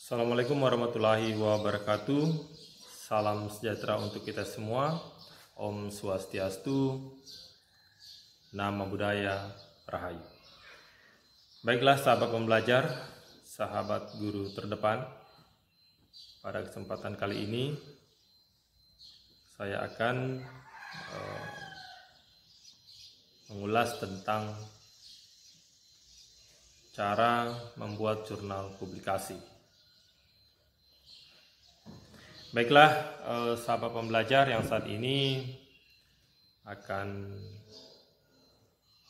Assalamualaikum warahmatullahi wabarakatuh. Salam sejahtera untuk kita semua. Om Swastiastu, Nama Budaya Rahayu. Baiklah sahabat pembelajar, sahabat guru terdepan. Pada kesempatan kali ini saya akan mengulas tentang cara membuat jurnal publikasi. Baiklah, sahabat pembelajar yang saat ini akan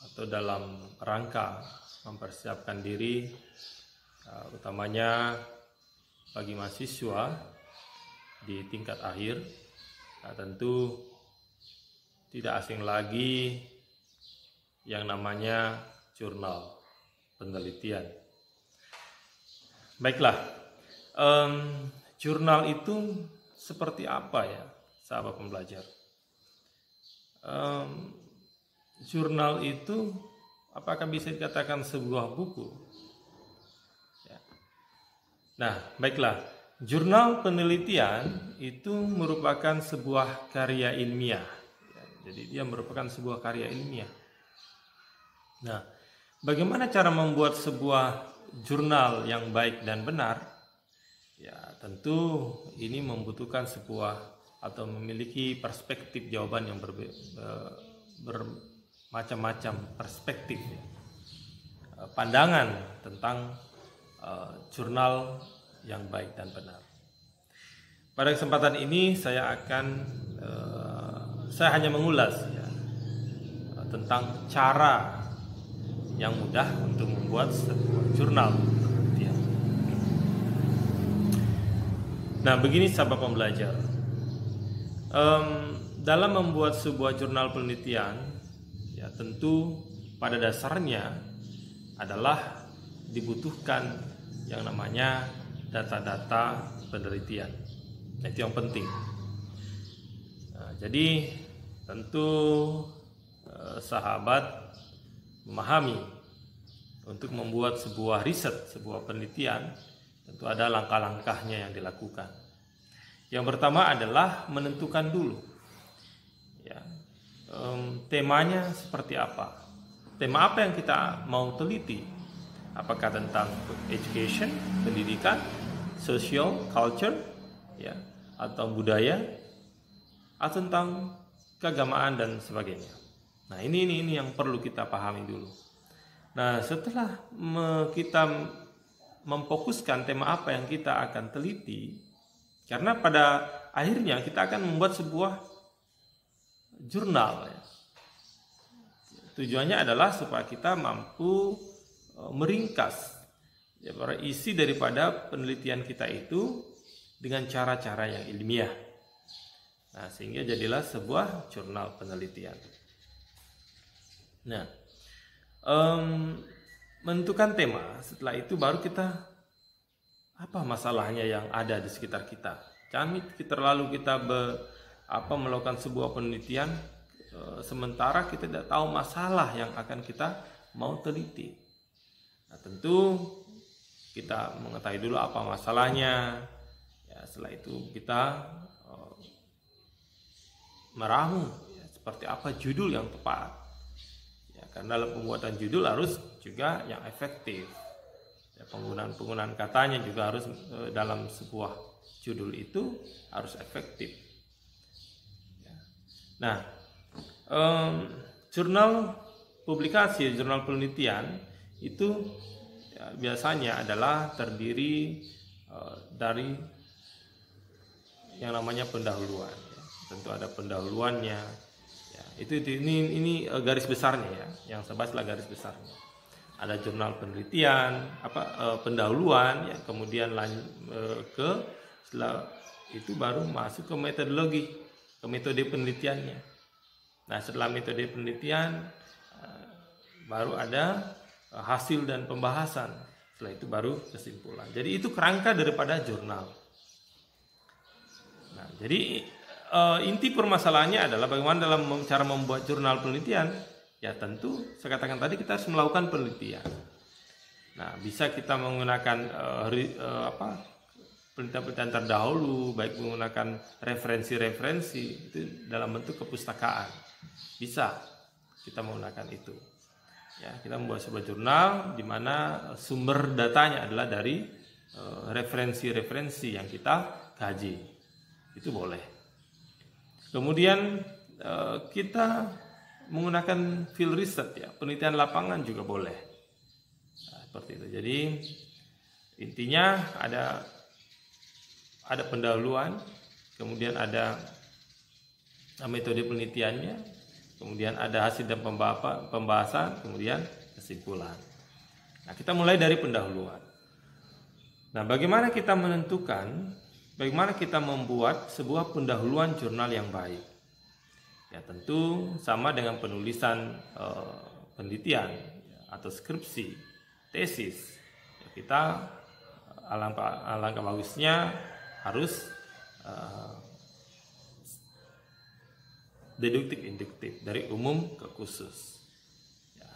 atau dalam rangka mempersiapkan diri, utamanya bagi mahasiswa di tingkat akhir, tentu tidak asing lagi yang namanya jurnal penelitian. Baiklah, jurnal itu seperti apa ya, sahabat pembelajar? Jurnal itu apakah bisa dikatakan sebuah buku? Ya. Nah, baiklah, jurnal penelitian itu merupakan sebuah karya ilmiah. Ya, jadi dia merupakan sebuah karya ilmiah. Nah, bagaimana cara membuat sebuah jurnal yang baik dan benar? Ya, tentu ini membutuhkan sebuah atau memiliki perspektif jawaban yang bermacam-macam perspektif, ya. Pandangan tentang jurnal yang baik dan benar. Pada kesempatan ini saya hanya mengulas ya, tentang cara yang mudah untuk membuat sebuah jurnal. Nah, begini sahabat pembelajar, dalam membuat sebuah jurnal penelitian, ya tentu pada dasarnya adalah dibutuhkan yang namanya data-data penelitian. Nah, itu yang penting. Nah, jadi tentu sahabat memahami untuk membuat sebuah riset, sebuah penelitian, tentu ada langkah-langkahnya yang dilakukan. Yang pertama adalah menentukan dulu, ya, temanya seperti apa. Tema apa yang kita mau teliti? Apakah tentang education, pendidikan, social, culture, ya, atau budaya, atau tentang keagamaan dan sebagainya. Nah, ini yang perlu kita pahami dulu. Nah, setelah kita memfokuskan tema apa yang kita akan teliti, karena pada akhirnya kita akan membuat sebuah jurnal, ya. Tujuannya adalah supaya kita mampu meringkas ya, isi daripada penelitian kita itu dengan cara-cara yang ilmiah. Nah, sehingga jadilah sebuah jurnal penelitian. Nah, menentukan tema, setelah itu baru kita apa masalahnya yang ada di sekitar kita. Jangan terlalu kita melakukan sebuah penelitian sementara kita tidak tahu masalah yang akan kita mau teliti. Nah, tentu kita mengetahui dulu apa masalahnya. Ya, setelah itu kita meramu ya, seperti apa judul yang tepat. Karena dalam pembuatan judul harus juga yang efektif. Ya, penggunaan katanya juga harus dalam sebuah judul itu harus efektif. Ya. Nah, jurnal publikasi, jurnal penelitian itu ya, biasanya adalah terdiri dari yang namanya pendahuluan. Ya. Tentu ada pendahuluannya. Ini garis besarnya ya, yang saya bahas adalah garis besarnya. Ada jurnal penelitian, pendahuluan, ya, kemudian setelah itu baru masuk ke metodologi, ke metode penelitiannya. Nah, setelah metode penelitian baru ada hasil dan pembahasan. Setelah itu baru kesimpulan. Jadi itu kerangka daripada jurnal. Nah, jadi inti permasalahannya adalah bagaimana dalam cara membuat jurnal penelitian. Ya tentu saya katakan tadi kita harus melakukan penelitian. Nah, bisa kita menggunakan penelitian-penelitian terdahulu, baik menggunakan referensi-referensi itu dalam bentuk kepustakaan. Bisa kita menggunakan itu. Ya, kita membuat sebuah jurnal di mana sumber datanya adalah dari referensi-referensi yang kita kaji. Itu boleh. Kemudian kita menggunakan field research, ya, penelitian lapangan juga boleh. Nah, seperti itu. Jadi intinya ada pendahuluan, kemudian ada metode penelitiannya, kemudian ada hasil dan pembahasan, kemudian kesimpulan. Nah, kita mulai dari pendahuluan. Nah, bagaimana kita menentukan, bagaimana kita membuat sebuah pendahuluan jurnal yang baik? Ya, tentu sama dengan penulisan penelitian atau skripsi, tesis. Ya, kita alangkah bagusnya harus deduktif induktif, dari umum ke khusus. Ya.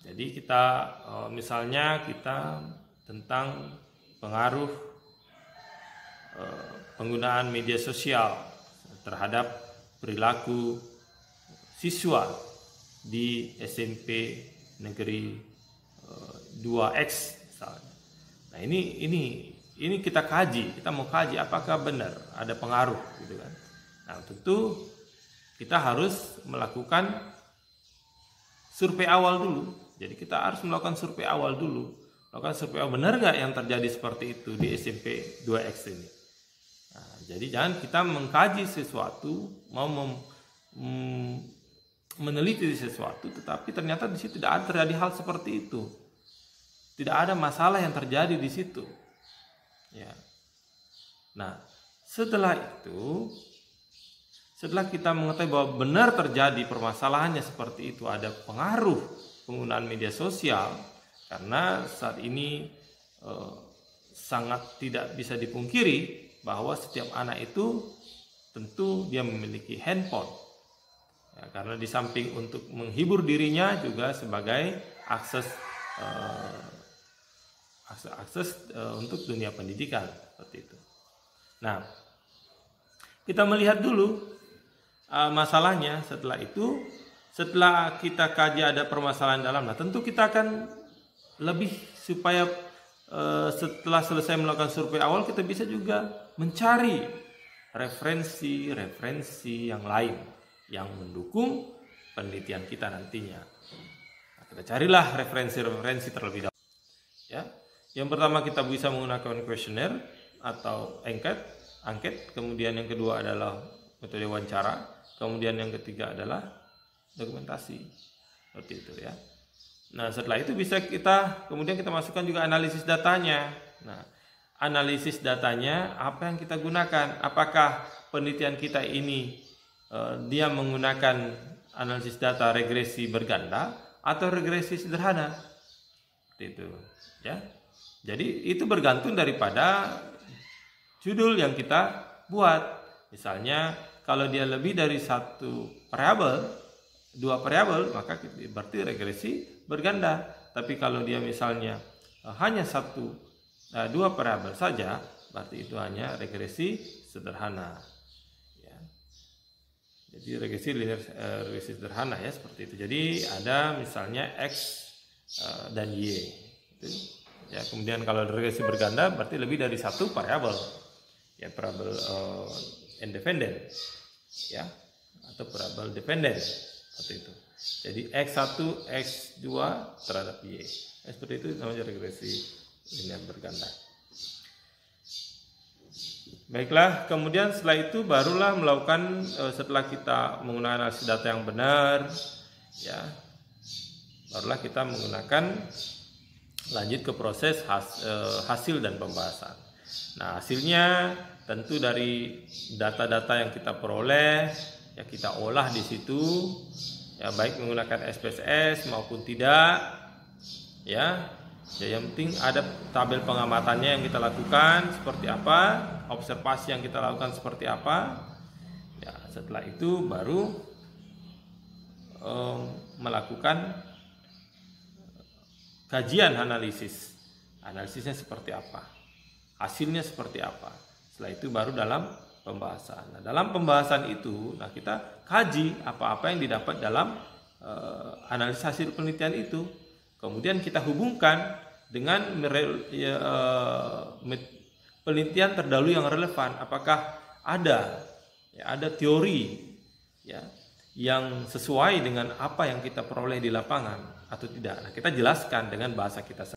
Jadi kita misalnya kita tentang pengaruh penggunaan media sosial terhadap perilaku siswa di SMP Negeri 2X misalnya. Nah, ini kita kaji, kita mau kaji apakah benar ada pengaruh gitu kan. Nah, tentu kita harus melakukan survei awal dulu. Jadi kita harus melakukan survei awal dulu. Melakukan survei awal, benar nggak yang terjadi seperti itu di SMP 2X ini. Nah, jadi jangan kita mengkaji sesuatu, mau meneliti sesuatu, tetapi ternyata di situ tidak ada terjadi hal seperti itu. Tidak ada masalah yang terjadi di situ. Ya. Nah, setelah itu, setelah kita mengetahui bahwa benar terjadi permasalahannya seperti itu, ada pengaruh penggunaan media sosial, karena saat ini sangat tidak bisa dipungkiri bahwa setiap anak itu tentu dia memiliki handphone. Ya, karena di samping untuk menghibur dirinya juga sebagai akses untuk dunia pendidikan seperti itu. Nah, kita melihat dulu masalahnya. Setelah itu, setelah kita kaji ada permasalahan dalam, nah tentu kita akan lebih supaya setelah selesai melakukan survei awal, kita bisa juga mencari referensi yang lain yang mendukung penelitian kita nantinya. Nah, kita carilah referensi terlebih dahulu. Ya, yang pertama kita bisa menggunakan kuesioner atau angket. Kemudian yang kedua adalah metode wawancara. Kemudian yang ketiga adalah dokumentasi. Seperti itu ya. Nah, setelah itu kemudian kita masukkan juga analisis datanya. Nah, analisis datanya apa yang kita gunakan? Apakah penelitian kita ini dia menggunakan analisis data regresi berganda atau regresi sederhana? Seperti itu ya. Jadi itu bergantung daripada judul yang kita buat. Misalnya kalau dia lebih dari dua variabel, maka berarti regresi berganda. Tapi kalau dia misalnya hanya dua variabel saja, berarti itu hanya regresi sederhana. Ya. Jadi regresi sederhana ya, seperti itu. Jadi ada misalnya X dan Y. Itu. Ya, kemudian kalau regresi berganda berarti lebih dari satu variabel. Ya, variabel independen. Ya, atau variabel dependen. Seperti itu. Jadi X1, X2 terhadap Y. Seperti itu namanya regresi linear berganda. Baiklah, kemudian setelah itu barulah melakukan setelah kita menggunakan analisis data yang benar, ya, barulah kita menggunakan lanjut ke proses hasil dan pembahasan. Nah, hasilnya tentu dari data-data yang kita peroleh, ya kita olah di situ, ya baik menggunakan SPSS maupun tidak, ya. Ya, yang penting ada tabel pengamatannya yang kita lakukan seperti apa, observasi yang kita lakukan seperti apa. Ya, setelah itu baru melakukan kajian analisisnya seperti apa. hasilnya seperti apa. Setelah itu baru dalam pembahasan. Nah, dalam pembahasan itu, kita kaji apa-apa yang didapat dalam analisis hasil penelitian itu. Kemudian kita hubungkan dengan penelitian terdahulu yang relevan. Apakah ada teori yang sesuai dengan apa yang kita peroleh di lapangan atau tidak. Nah, kita jelaskan dengan bahasa kita